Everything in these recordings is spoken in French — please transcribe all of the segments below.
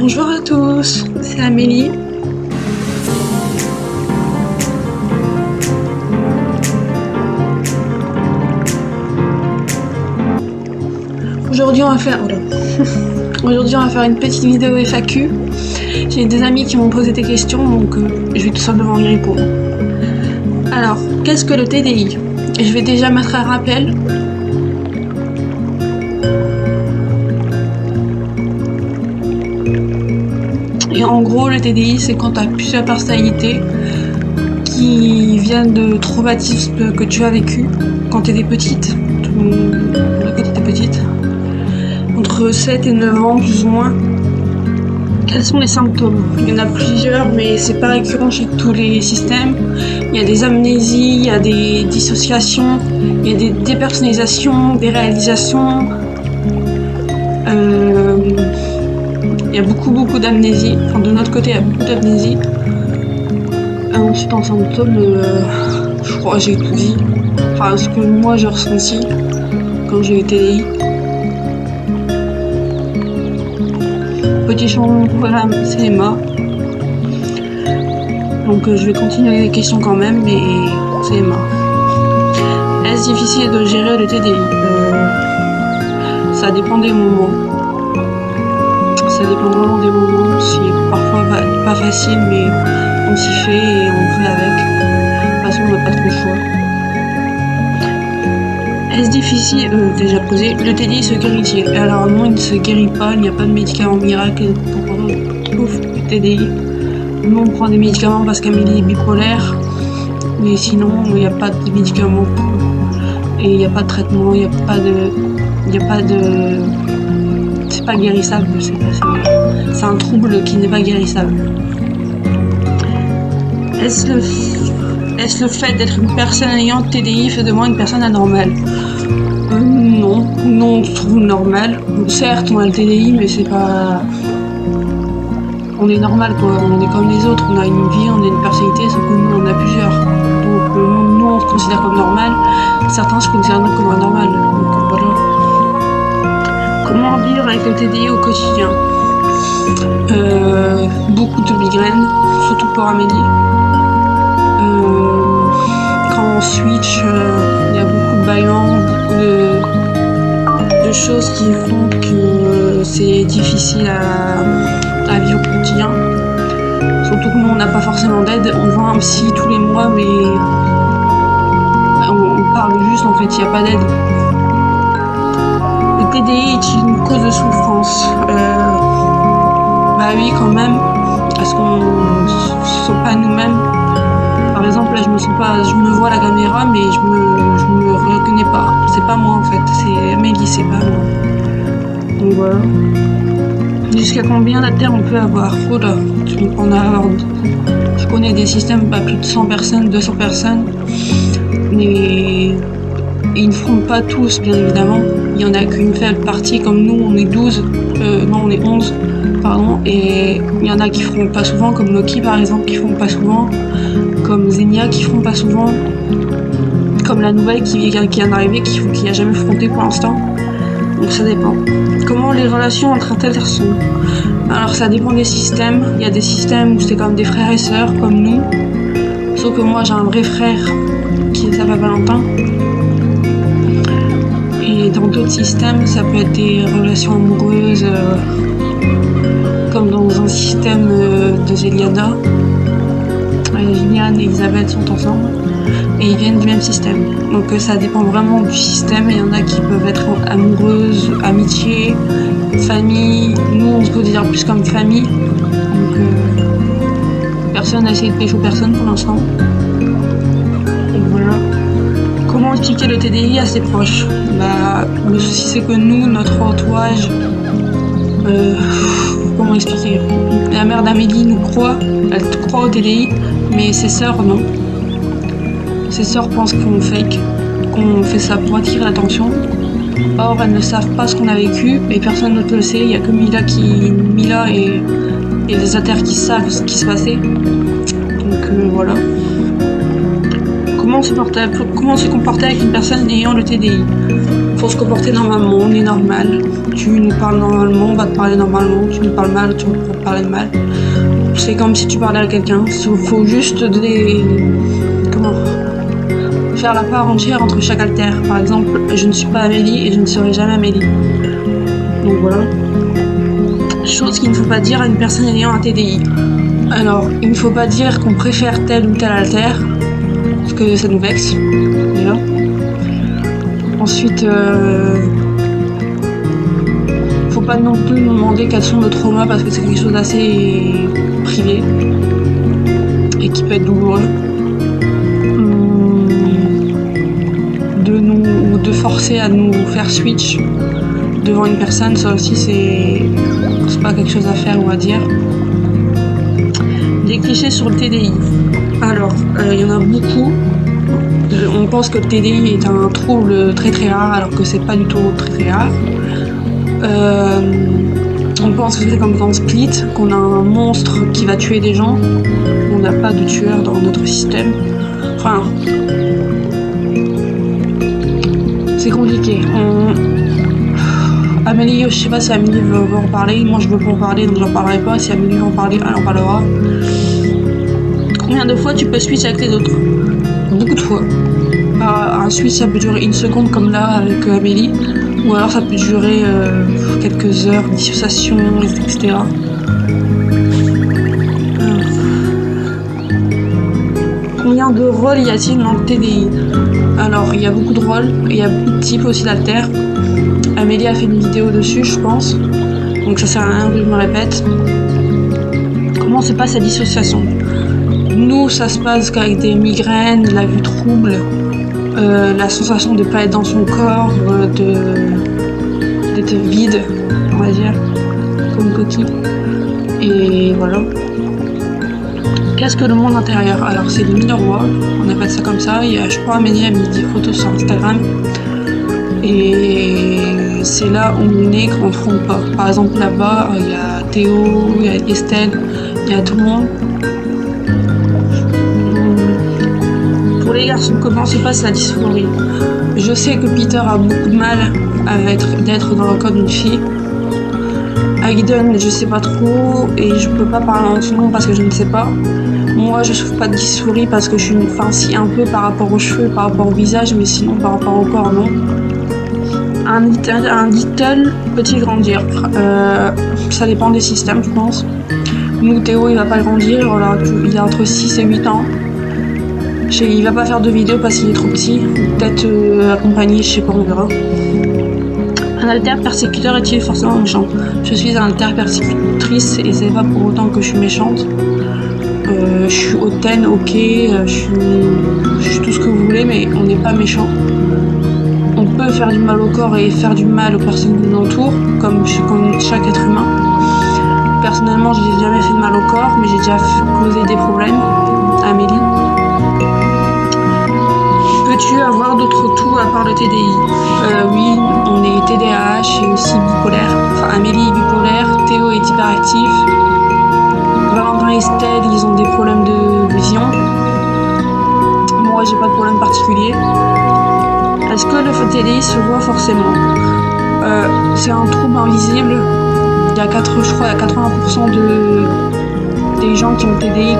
Bonjour à tous, c'est Amélie. Aujourd'hui on va faire une petite vidéo FAQ. J'ai des amis qui m'ont posé des questions, donc je vais tout simplement y répondre. Alors, qu'est-ce que le TDI? Je vais déjà mettre un rappel. Et en gros, le TDI, c'est quand tu as plusieurs personnalités qui viennent de traumatismes que tu as vécu quand tu étais petite. Entre 7 et 9 ans, plus ou moins. Quels sont les symptômes? Il y en a plusieurs, mais c'est pas récurrent chez tous les systèmes. Il y a des amnésies, il y a des dissociations, il y a des dépersonnalisations, des réalisations. Il y a beaucoup d'amnésie. Enfin, de notre côté, il y a beaucoup d'amnésie. Ensuite, en symptômes, je crois que j'ai tout dit. Enfin, ce que moi j'ai ressenti quand j'ai eu TDI. Petit changement de programme, c'est Emma. Donc je vais continuer les questions quand même, mais c'est Emma. Est-ce difficile de gérer le TDI? Ça dépend des moments. Ça dépend vraiment des moments. C'est parfois pas facile, mais on s'y fait et on fait avec. De toute façon, on n'a pas trop le choix. Est-ce difficile, déjà posé, le TDI se guérit-il? Alors non, il ne se guérit pas, il n'y a pas de médicament miracle pour le TDI. Nous on prend des médicaments parce qu'Amélie est bipolaire, mais sinon il n'y a pas de médicaments et il n'y a pas de traitement, il n'y a pas de... C'est pas guérissable, c'est un trouble qui n'est pas guérissable. Est-ce le fait d'être une personne ayant TDI fait de moi une personne anormale? Non, on se trouve normal. Certes, on a le TDI, mais c'est pas... On est normal, quoi. On est comme les autres. On a une vie, on a une personnalité, sauf que nous, on a plusieurs. Donc, nous, on se considère comme normal. Certains se considèrent comme anormal. Donc, voilà. Comment vivre avec le TDI au quotidien? Beaucoup de migraines, surtout pour Amélie. Quand on switch, il y a beaucoup de bâillements, beaucoup de choses qui font que c'est difficile à vivre au quotidien. Surtout que nous on n'a pas forcément d'aide, on voit un psy tous les mois, mais on parle juste, en fait il n'y a pas d'aide. Le TDI est-il une cause de souffrance? Bah oui, quand même, parce qu'on ne se sent pas nous-mêmes. Par exemple, là, je me vois à la caméra, mais je me reconnais pas. C'est pas moi en fait, c'est Amélie, c'est pas moi. Donc voilà. Jusqu'à combien d'altères on peut avoir? Oh là, je connais des systèmes à plus de 100 personnes, 200 personnes, mais ils ne font pas tous, bien évidemment. Il y en a qu'une faible partie, comme nous, on est 11, pardon, et il y en a qui feront pas souvent, comme Loki par exemple, qui font pas souvent, comme Zenia qui feront pas souvent, comme la nouvelle qui vient d'arriver, qui a jamais affronté pour l'instant. Donc ça dépend. Comment les relations entre elles sont? Alors ça dépend des systèmes. Il y a des systèmes où c'est comme des frères et sœurs, comme nous. Sauf que moi j'ai un vrai frère qui s'appelle Valentin. Et dans d'autres systèmes, ça peut être des relations amoureuses, comme dans un système de Zeliana. Liliane et Elisabeth sont ensemble et ils viennent du même système. Donc ça dépend vraiment du système. Il y en a qui peuvent être amoureuses, amitié, famille. Nous on se considère plus comme famille. Donc personne n'a essayé de pécho personne pour l'instant. Et voilà. Comment expliquer le TDI à ses proches? Bah, le souci c'est que nous, notre entourage, comment expliquer? La mère d'Amélie nous croit, elle croit au TDI, mais ses sœurs non. Ses sœurs pensent qu'on fake, qu'on fait ça pour attirer l'attention. Or elles ne savent pas ce qu'on a vécu et personne d'autre le sait. Il n'y a que Mila et les alters qui savent ce qui se passait. Donc voilà. Comment se comporter avec une personne ayant le TDI? faut se comporter normalement, on est normal. Tu nous parles normalement, on va te parler normalement. Tu nous parles mal, tu vas te parler mal. C'est comme si tu parlais à quelqu'un. Faut juste faire la part entière entre chaque alter. Par exemple, je ne suis pas Amélie et je ne serai jamais Amélie. Donc voilà. Chose qu'il ne faut pas dire à une personne ayant un TDI. Alors, il ne faut pas dire qu'on préfère tel ou tel alter, parce que ça nous vexe, déjà. Ensuite, faut pas non plus nous demander quels sont nos traumas, parce que c'est quelque chose d'assez privé et qui peut être douloureux. De forcer à nous faire switch devant une personne, ça aussi c'est pas quelque chose à faire ou à dire. Des clichés sur le TDI. Alors, il y en a beaucoup. On pense que le TDI est un trouble très très rare, alors que c'est pas du tout très très rare. On pense que c'est comme dans Split, qu'on a un monstre qui va tuer des gens. On n'a pas de tueur dans notre système. Enfin, c'est compliqué. Amélie, je sais pas si Amélie veut en parler. Moi, je veux pas en parler, donc j'en parlerai pas. Si Amélie veut en parler, elle en parlera. Combien de fois tu peux switch avec les autres? Beaucoup de fois. Un switch, ça peut durer 1 seconde, comme là avec Amélie. Ou alors ça peut durer quelques heures, dissociation, etc. Combien de rôles y a-t-il dans le TDI? Alors, il y a beaucoup de rôles, il y a beaucoup de types aussi d'alter. Amélie a fait une vidéo dessus, je pense. Donc ça sert à rien que je me répète. Comment se passe la dissociation? Nous, ça se passe qu'avec des migraines, la vue trouble, la sensation de ne pas être dans son corps, d'être vide, on va dire, comme une coquille. Et voilà. Qu'est-ce que le monde intérieur? Alors, c'est le Minor World, on appelle ça comme ça. Je crois Amélie a mis des photos sur Instagram. Et c'est là où on est quand on ne trompe pas. Par exemple, là-bas, il y a Théo, il y a Estelle, il y a tout le monde. Pour les garçons, comment se passe la dysphorie? Je sais que Peter a beaucoup de mal d'être dans le corps d'une fille. Aiden, je sais pas trop et je peux pas parler en son nom parce que je ne sais pas. Moi, je souffre pas de dysphorie parce que je suis une si un peu par rapport aux cheveux, par rapport au visage, mais sinon par rapport au corps, non. Un little peut-il grandir? Ça dépend des systèmes, je pense. Nous, Théo, il va pas grandir, il a entre 6 et 8 ans. Il va pas faire de vidéos parce qu'il est trop petit. Peut-être accompagné, je sais pas, on verra. Un alter persécuteur est-il forcément méchant? Je suis un alter persécutrice et c'est pas pour autant que je suis méchante. Je suis hautaine, ok, je suis tout ce que vous voulez, mais on n'est pas méchant. On peut faire du mal au corps et faire du mal aux personnes qui nous entourent, comme chaque être humain. Personnellement, j'ai jamais fait de mal au corps, mais j'ai déjà causé des problèmes à Amélie. Peux-tu avoir d'autres toux à part le TDI? Oui, on est TDAH et aussi bipolaire. Enfin, Amélie est bipolaire, Théo est hyperactif. Valentin et Estelle, ils ont des problèmes de vision. Moi, j'ai pas de problème particulier. Est-ce que le TDI se voit forcément? C'est un trouble invisible. Je crois, il y a 80% des gens qui ont TDI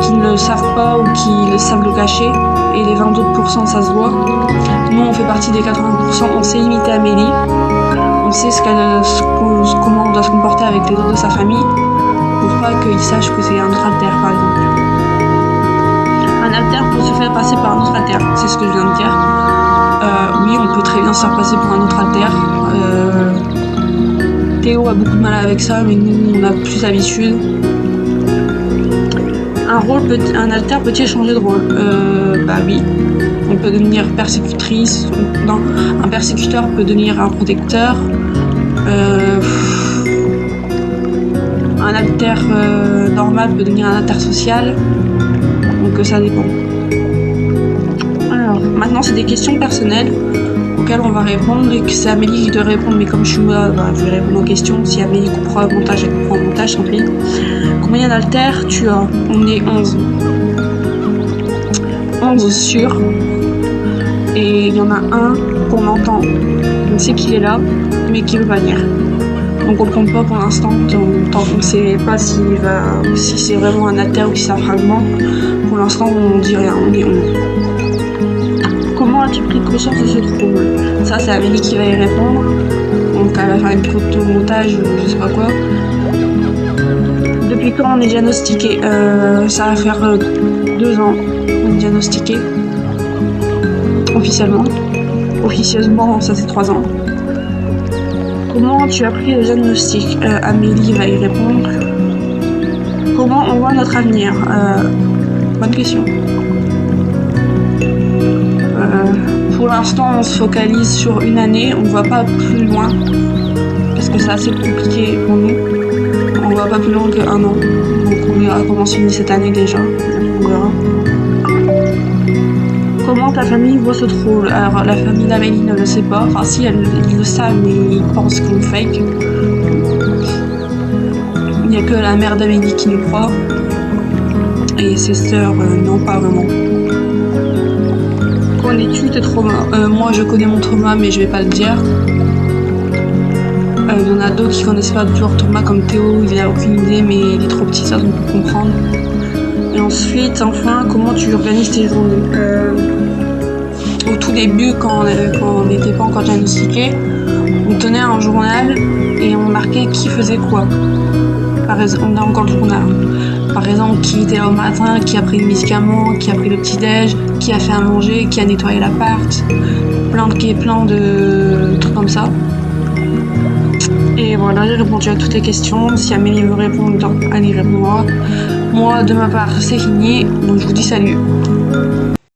qui ne le savent pas ou qui le savent le cacher. Et les 20 autres %, ça se voit. Nous, on fait partie des 80%. On sait imiter Amélie. On sait comment on doit se comporter avec les autres de sa famille pour pas qu'ils sachent que c'est un autre alter, par exemple. Un alter peut se faire passer par un autre alter, c'est ce que je viens de dire. Oui, on peut très bien se faire passer pour un autre alter. Théo a beaucoup de mal avec ça, mais nous, on a plus l'habitude. Un alter peut-il changer de rôle? Bah oui. On peut devenir persécutrice. Non, un persécuteur peut devenir un protecteur. Un alter normal peut devenir un alter social. Donc ça dépend. Alors, maintenant c'est des questions personnelles auxquelles on va répondre. Et que c'est Amélie qui doit répondre, mais comme je suis là, je vais répondre aux questions. Si Amélie coupera au montage, elle coupera au montage, tant pis. Combien d'alters tu as? On est 11. 11 sûrs. et il y en a un qu'on entend, on sait qu'il est là, mais qui veut pas venir. Donc on le compte pas pour l'instant, tant qu'on ne sait pas si c'est vraiment un ater ou si c'est un fragment. Pour l'instant on dit rien, on est on. Comment as-tu pris conscience de ce trouble? Ça c'est Amélie qui va y répondre. Donc elle va faire une photo de montage, je sais pas quoi. Depuis quand on est diagnostiqué? Ça va faire 2 ans qu'on est diagnostiqué. Officiellement. Officieusement, ça c'est 3 ans. Comment tu as pris le diagnostic? Amélie va y répondre. Comment on voit notre avenir? Bonne question. Pour l'instant, on se focalise sur une année, on ne voit pas plus loin, parce que c'est assez compliqué pour nous. On ne voit pas plus loin que 1 an, donc on verra comment se finit cette année déjà. On verra. Comment ta famille voit ce trouble? Alors la famille d'Amélie ne le sait pas, enfin si, ils le savent, mais ils pensent qu'on fake. Il n'y a que la mère d'Amélie qui nous croit, et ses sœurs, non, pas vraiment. Connais-tu tes traumas? Moi je connais mon trauma, mais je vais pas le dire. Il y en a d'autres qui connaissent pas du tout leur trauma, comme Théo, il a aucune idée, mais il est trop petit, ça donc pour comprendre. Et ensuite, enfin, comment tu organises tes journées? Au tout début, quand on n'était pas encore diagnostiqué, on tenait un journal et on marquait qui faisait quoi. Par exemple, on a encore le journal. Par exemple, qui était là au matin, qui a pris le médicament, qui a pris le petit-déj, qui a fait à manger, qui a nettoyé l'appart, plein de trucs comme ça. Et voilà, j'ai répondu à toutes les questions. Si Amélie veut répondre, elle y répondra. Moi, de ma part, c'est fini. Donc je vous dis salut.